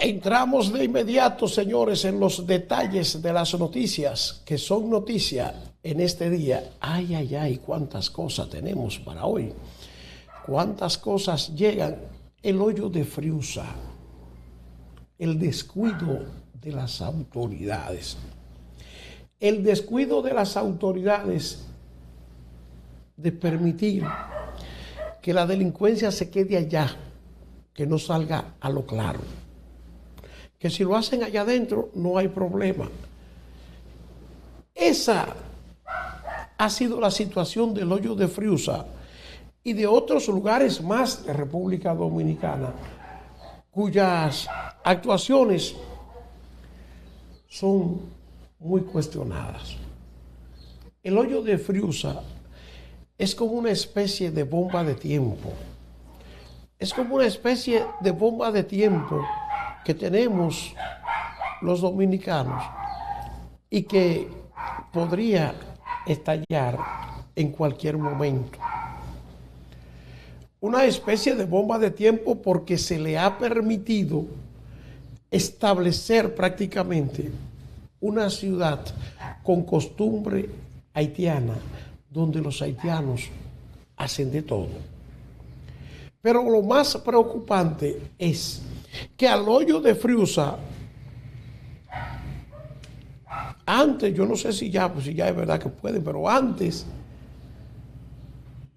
Entramos de inmediato, señores, en los detalles de las noticias que son noticia en este día. Ay, ay, ay, cuántas cosas tenemos para hoy. Cuántas cosas llegan. El hoyo de Friusa, el descuido de las autoridades. El descuido de las autoridades de permitir que la delincuencia se quede allá, que no salga a lo claro. Que si lo hacen allá adentro no hay problema. Esa ha sido la situación del hoyo de Friusa y de otros lugares más de República Dominicana, cuyas actuaciones son muy cuestionadas. El hoyo de Friusa es como una especie de bomba de tiempo. Es como una especie de bomba de tiempo que tenemos los dominicanos y que podría estallar en cualquier momento. Una especie de bomba de tiempo porque se le ha permitido establecer prácticamente una ciudad con costumbre haitiana, donde los haitianos hacen de todo. Pero lo más preocupante es que al hoyo de Friusa, antes, yo no sé si ya es verdad que pueden, pero antes,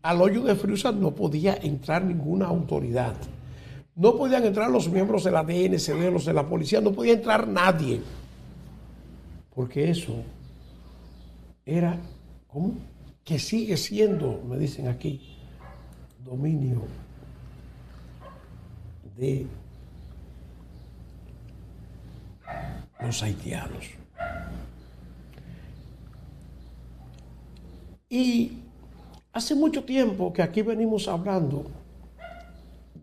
al hoyo de Friusa no podía entrar ninguna autoridad. No podían entrar los miembros de la DNCD, los de la policía, no podía entrar nadie. Porque eso era, ¿cómo? Que sigue siendo, me dicen aquí, dominio de los haitianos. Y hace mucho tiempo que aquí venimos hablando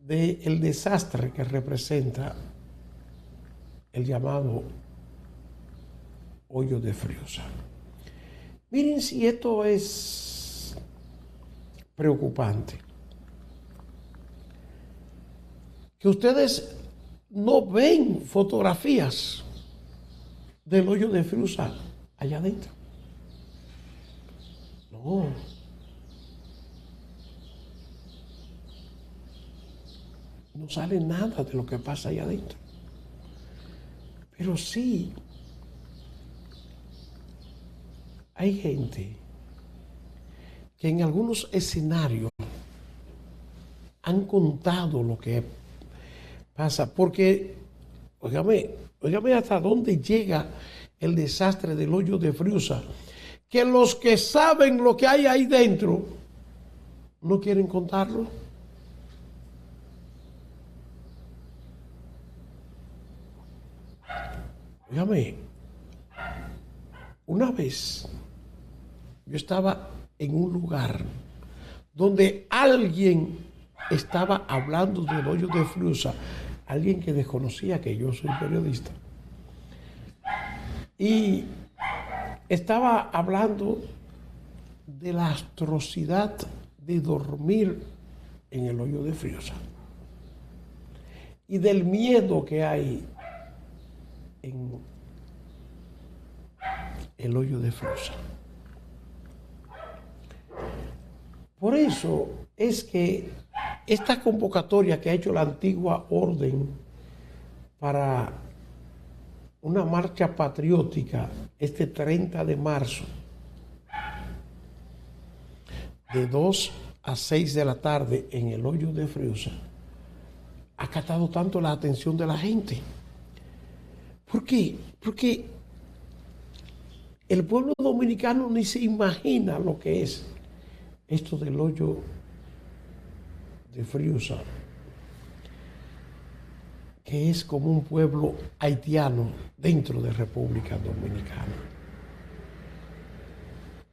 del desastre que representa el llamado hoyo de Friusa. Miren si esto es preocupante. Que ustedes no ven fotografías del hoyo de Friusa allá adentro. No. No sale nada de lo que pasa allá adentro. Pero sí, hay gente que en algunos escenarios han contado lo que pasa, porque, óigame hasta dónde llega el desastre del hoyo de Friusa, que los que saben lo que hay ahí dentro no quieren contarlo. Óigame, una vez yo estaba en un lugar donde alguien estaba hablando del hoyo de Friusa, alguien que desconocía que yo soy periodista, y estaba hablando de la atrocidad de dormir en el hoyo de Friusa y del miedo que hay en el hoyo de Friusa. Por eso es que esta convocatoria que ha hecho la antigua orden para una marcha patriótica este 30 de marzo, de 2 a 6 de la tarde en el hoyo de Friusa, ha captado tanto la atención de la gente. ¿Por qué? Porque el pueblo dominicano ni se imagina lo que es esto del hoyo de Friusa, que es como un pueblo haitiano dentro de República Dominicana.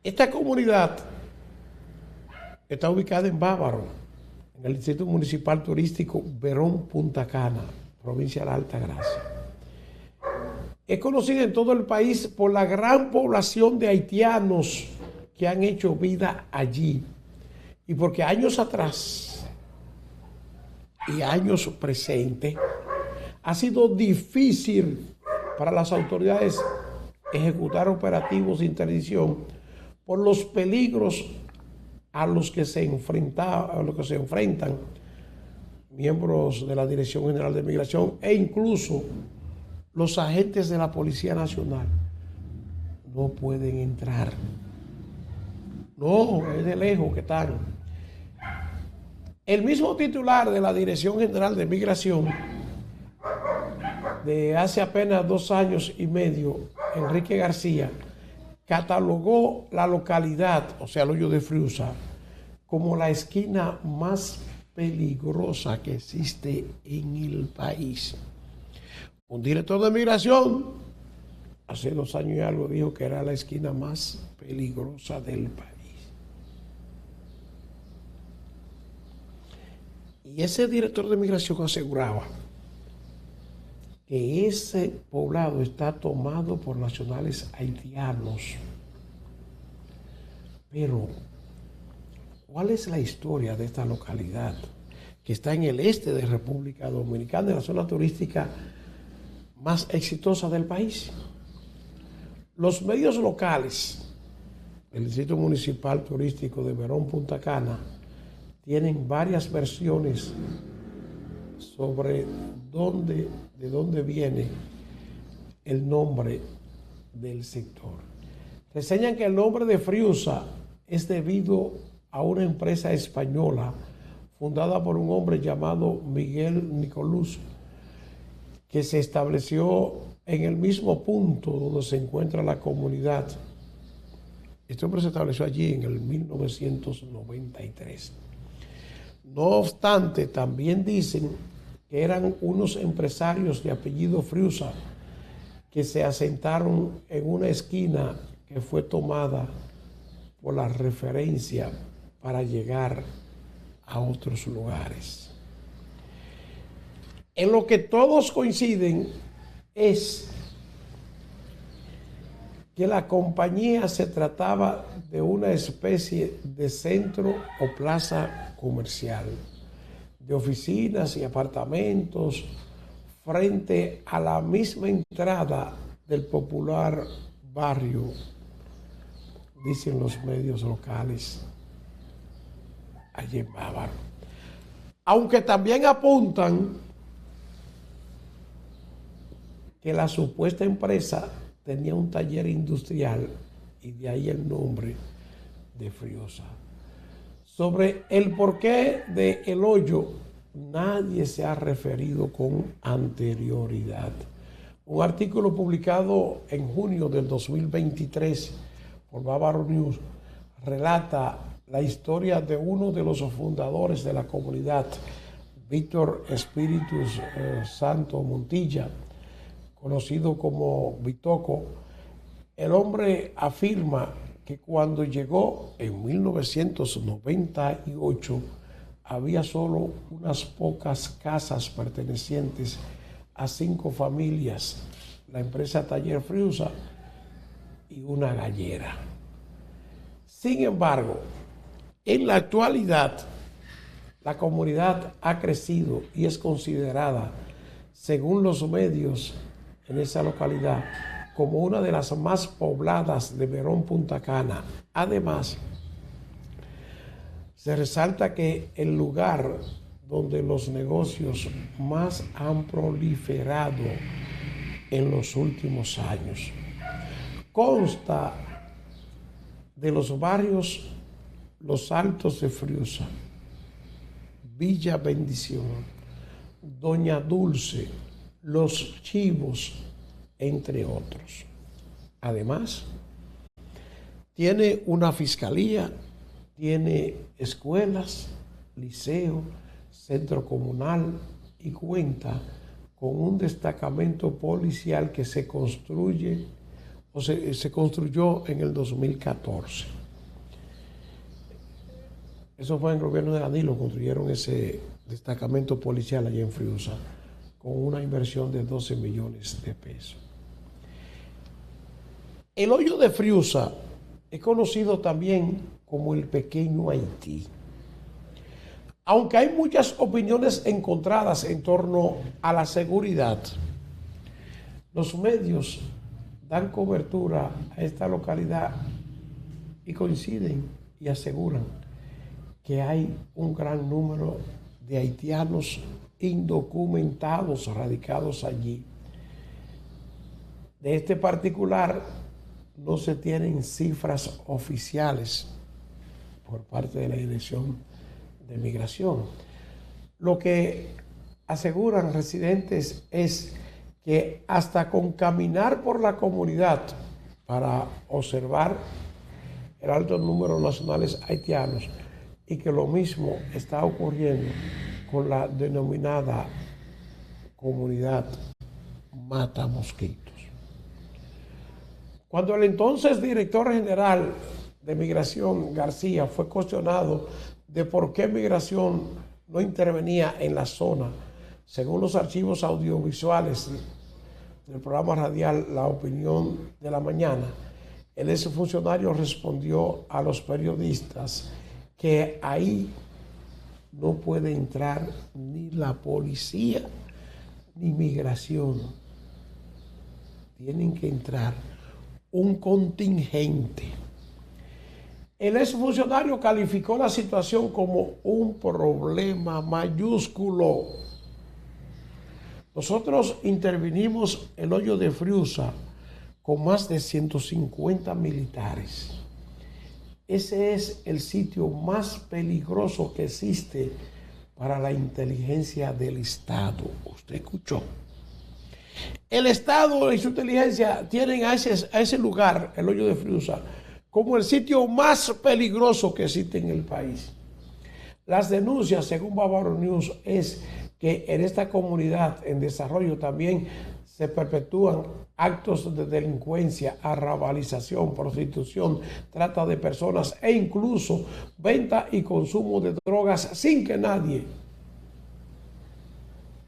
Esta comunidad está ubicada en Bávaro, en el Distrito Municipal Turístico Verón Punta Cana, provincia de la Altagracia. Es conocida en todo el país por la gran población de haitianos que han hecho vida allí y porque años atrás y años presentes Ha sido difícil para las autoridades ejecutar operativos de interdicción por los peligros a los que se enfrentan miembros de la Dirección General de Migración e incluso los agentes de la Policía Nacional. No pueden entrar. No, es de lejos que están. El mismo titular de la Dirección General de Migración de hace apenas 2 años y medio, Enrique García, catalogó la localidad, o sea, el hoyo de Friusa, como la esquina más peligrosa que existe en el país. Un director de migración hace 2 años y algo dijo que era la esquina más peligrosa del país. Y ese director de migración aseguraba que ese poblado está tomado por nacionales haitianos. Pero, ¿cuál es la historia de esta localidad que está en el este de República Dominicana, en la zona turística más exitosa del país? Los medios locales del Distrito Municipal Turístico de Verón Punta Cana tienen varias versiones sobre de dónde viene el nombre del sector. Reseñan que el nombre de Friusa es debido a una empresa española fundada por un hombre llamado Miguel Nicolús, que se estableció en el mismo punto donde se encuentra la comunidad. Este hombre se estableció allí en el 1993. No obstante, también dicen que eran unos empresarios de apellido Friusa que se asentaron en una esquina que fue tomada por la referencia para llegar a otros lugares. En lo que todos coinciden es que la compañía se trataba de una especie de centro o plaza comercial, de oficinas y apartamentos frente a la misma entrada del popular barrio, dicen los medios locales, allí en Bávaro. Aunque también apuntan que la supuesta empresa tenía un taller industrial y de ahí el nombre de Friusa. Sobre el porqué de el hoyo, nadie se ha referido con anterioridad. Un artículo publicado en junio del 2023 por Bávaro News relata la historia de uno de los fundadores de la comunidad, Víctor Espíritus Santo Montilla, conocido como Bitoco. El hombre afirma que cuando llegó en 1998 había solo unas pocas casas pertenecientes a 5 familias, la empresa Taller Friusa y una gallera. Sin embargo, en la actualidad, la comunidad ha crecido y es considerada, según los medios en esa localidad, como una de las más pobladas de Verón Punta Cana. Además, se resalta que el lugar donde los negocios más han proliferado en los últimos años consta de los barrios Los Altos de Friusa, Villa Bendición, Doña Dulce, Los Chivos, entre otros. Además, tiene una fiscalía, tiene escuelas, liceo, centro comunal y cuenta con un destacamento policial que se construyó en el 2014. Eso fue en el gobierno de Danilo, construyeron ese destacamento policial allá en Friusa con una inversión de 12 millones de pesos. El hoyo de Friusa es conocido también como el pequeño Haití. Aunque hay muchas opiniones encontradas en torno a la seguridad, los medios dan cobertura a esta localidad y coinciden y aseguran que hay un gran número de haitianos indocumentados radicados allí. De este particular no se tienen cifras oficiales por parte de la Dirección de Migración. Lo que aseguran residentes es que hasta con caminar por la comunidad para observar el alto número de nacionales haitianos, y que lo mismo está ocurriendo con la denominada comunidad Mata Mosquitos. Cuando el entonces director general de Migración, García, fue cuestionado de por qué Migración no intervenía en la zona, según los archivos audiovisuales del programa radial La Opinión de la Mañana, el exfuncionario respondió a los periodistas que ahí no puede entrar ni la policía ni Migración. Tienen que entrar un contingente. El exfuncionario calificó la situación como un problema mayúsculo. Nosotros intervinimos el hoyo de Friusa con más de 150 militares. Ese es el sitio más peligroso que existe para la inteligencia del Estado. Usted escuchó. El Estado y su inteligencia tienen a ese lugar, el hoyo de Friusa, como el sitio más peligroso que existe en el país. Las denuncias, según Bávaro News, es que en esta comunidad en desarrollo también se perpetúan actos de delincuencia, arrabalización, prostitución, trata de personas e incluso venta y consumo de drogas sin que nadie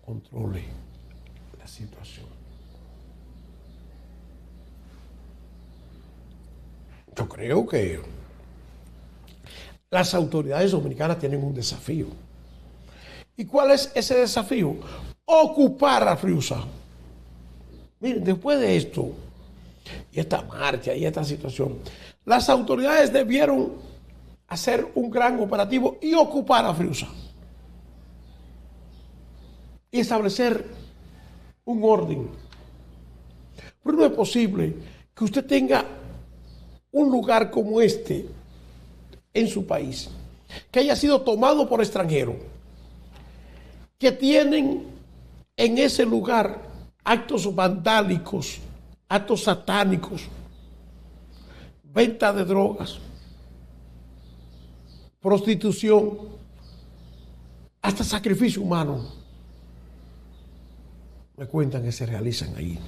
controle la situación. Yo creo que las autoridades dominicanas tienen un desafío. ¿Y cuál es ese desafío? Ocupar a Friusa. Miren, después de esto, y esta marcha y esta situación, las autoridades debieron hacer un gran operativo y ocupar a Friusa. Y establecer un orden. Pero no es posible que usted tenga un lugar como este en su país, que haya sido tomado por extranjeros, que tienen en ese lugar actos vandálicos, actos satánicos, venta de drogas, prostitución, hasta sacrificio humano. Me cuentan que se realizan ahí.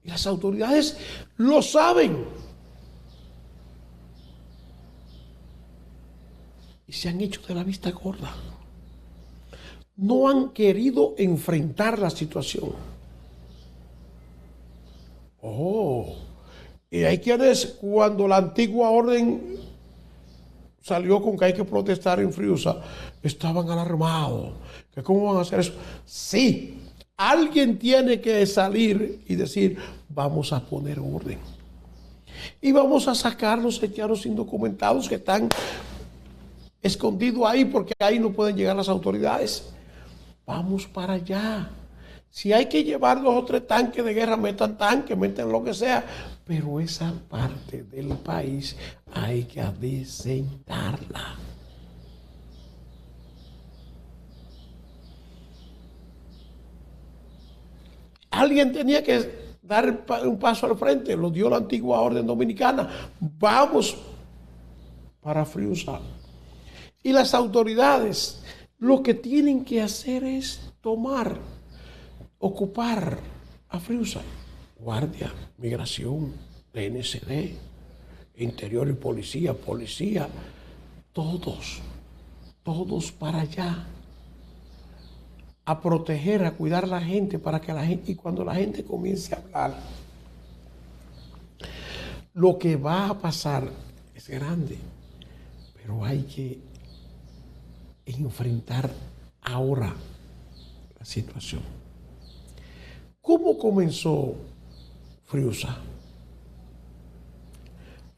Y las autoridades lo saben. Y se han hecho de la vista gorda. No han querido enfrentar la situación. Y hay quienes, cuando la antigua orden salió con que hay que protestar en Friusa, estaban alarmados. ¿Que cómo van a hacer eso? Sí, alguien tiene que salir y decir, vamos a poner orden. Y vamos a sacar los haitianos indocumentados que están escondidos ahí, porque ahí no pueden llegar las autoridades. Vamos para allá. Si hay que llevar 2 o 3 tanques de guerra, metan tanques, metan lo que sea. Pero esa parte del país hay que adecentarla. Alguien tenía que dar un paso al frente. Lo dio la antigua orden dominicana. Vamos para Friusa. Y las autoridades lo que tienen que hacer es ocupar a Friusa. Guardia, Migración, PNCD, Interior y Policía, todos para allá. A proteger, a cuidar a la gente, para que la gente, y cuando la gente comience a hablar, lo que va a pasar es grande. Pero hay que enfrentar ahora la situación. ¿Cómo comenzó Friusa?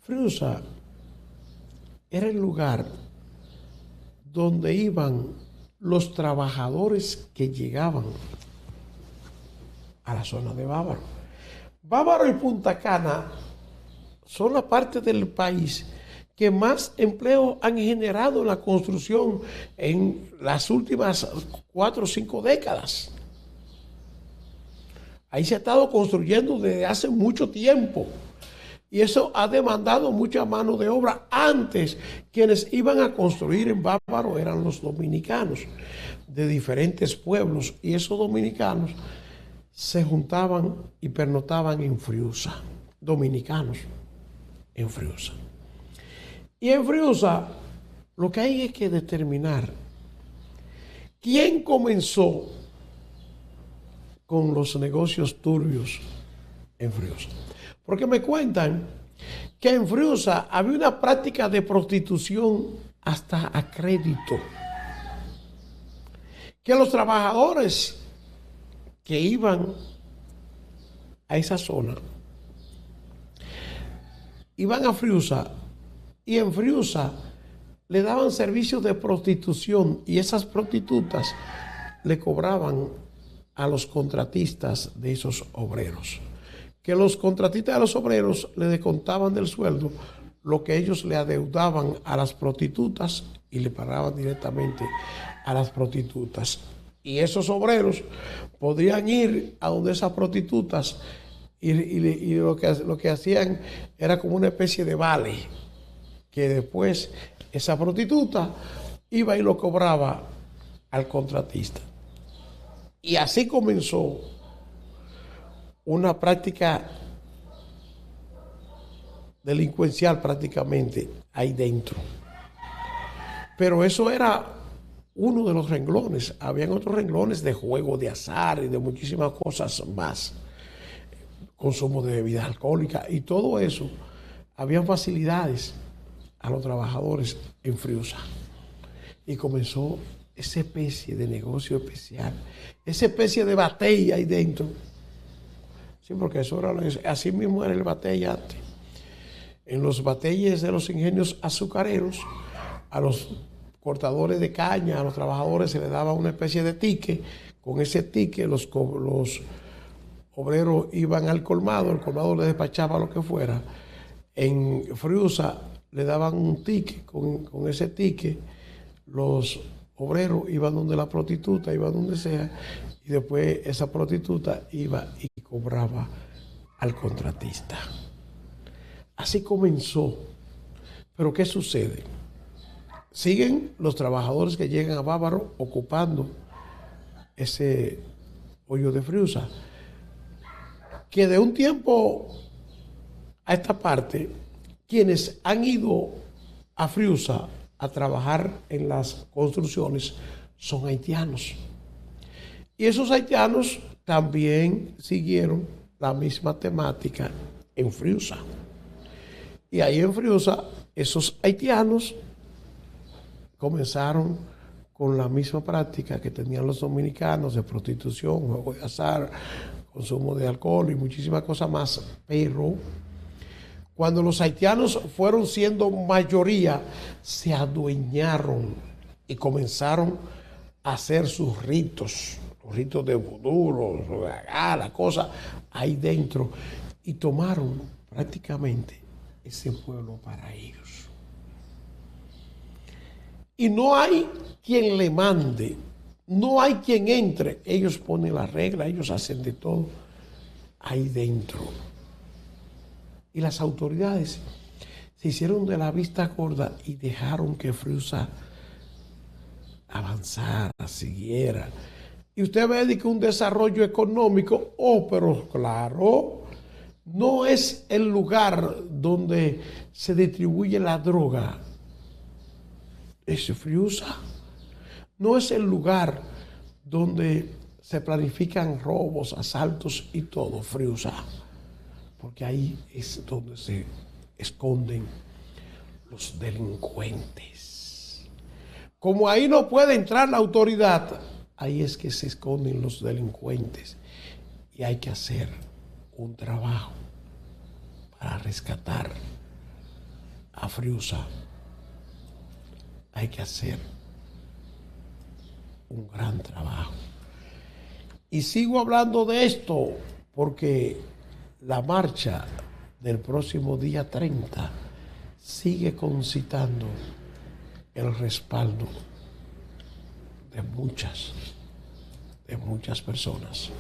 Friusa era el lugar donde iban los trabajadores que llegaban a la zona de Bávaro. Bávaro y Punta Cana son la parte del país que más empleo han generado en la construcción en las últimas 4 o 5 décadas. Ahí se ha estado construyendo desde hace mucho tiempo. Y eso ha demandado mucha mano de obra. Antes, quienes iban a construir en Bávaro eran los dominicanos de diferentes pueblos. Y esos dominicanos se juntaban y pernotaban en Friusa. Dominicanos en Friusa. Y en Friusa lo que hay es que determinar quién comenzó con los negocios turbios en Friusa. Porque me cuentan que en Friusa había una práctica de prostitución hasta a crédito. Que los trabajadores que iban a esa zona iban a Friusa y en Friusa le daban servicios de prostitución y esas prostitutas le cobraban a los contratistas de esos obreros. Que los contratistas de los obreros le descontaban del sueldo lo que ellos le adeudaban a las prostitutas y le pagaban directamente a las prostitutas. Y esos obreros podían ir a donde esas prostitutas y lo que hacían era como una especie de vale, que después esa prostituta iba y lo cobraba al contratista. Y así comenzó una práctica delincuencial prácticamente ahí dentro. Pero eso era uno de los renglones. Habían otros renglones de juego de azar y de muchísimas cosas más. Consumo de bebidas alcohólicas y todo eso. Habían facilidades a los trabajadores en Friusa. Y comenzó esa especie de negocio especial, esa especie de batalla ahí dentro. Sí, porque eso era, así mismo era el batey antes. En los bateyes de los ingenios azucareros, a los cortadores de caña, a los trabajadores se les daba una especie de ticket. Con ese ticket los obreros iban al colmado, el colmado les despachaba lo que fuera. En Friusa le daban un ticket, con ese ticket los obreros iban donde la prostituta, iban donde sea, y después esa prostituta iba y cobraba al contratista. Así comenzó. Pero ¿qué sucede? Siguen los trabajadores que llegan a Bávaro ocupando ese hoyo de Friusa, que de un tiempo a esta parte, quienes han ido a Friusa a trabajar en las construcciones son haitianos. Y esos haitianos también siguieron la misma temática en Friusa. Y ahí en Friusa, esos haitianos comenzaron con la misma práctica que tenían los dominicanos de prostitución, juego de azar, consumo de alcohol y muchísimas cosas más. Pero cuando los haitianos fueron siendo mayoría, se adueñaron y comenzaron a hacer sus ritos, los ritos de vudú, la cosa ahí dentro, y tomaron prácticamente ese pueblo para ellos. Y no hay quien le mande, no hay quien entre. Ellos ponen la regla, ellos hacen de todo ahí dentro. Y las autoridades se hicieron de la vista gorda y dejaron que Friusa avanzara, siguiera. Y usted ve que un desarrollo económico, pero claro, no es el lugar donde se distribuye la droga. Es Friusa. No es el lugar donde se planifican robos, asaltos y todo, Friusa. Porque ahí es donde se esconden los delincuentes. Como ahí no puede entrar la autoridad, ahí es que se esconden los delincuentes. Y hay que hacer un trabajo para rescatar a Friusa. Hay que hacer un gran trabajo. Y sigo hablando de esto porque la marcha del próximo día 30 sigue concitando el respaldo de muchas personas.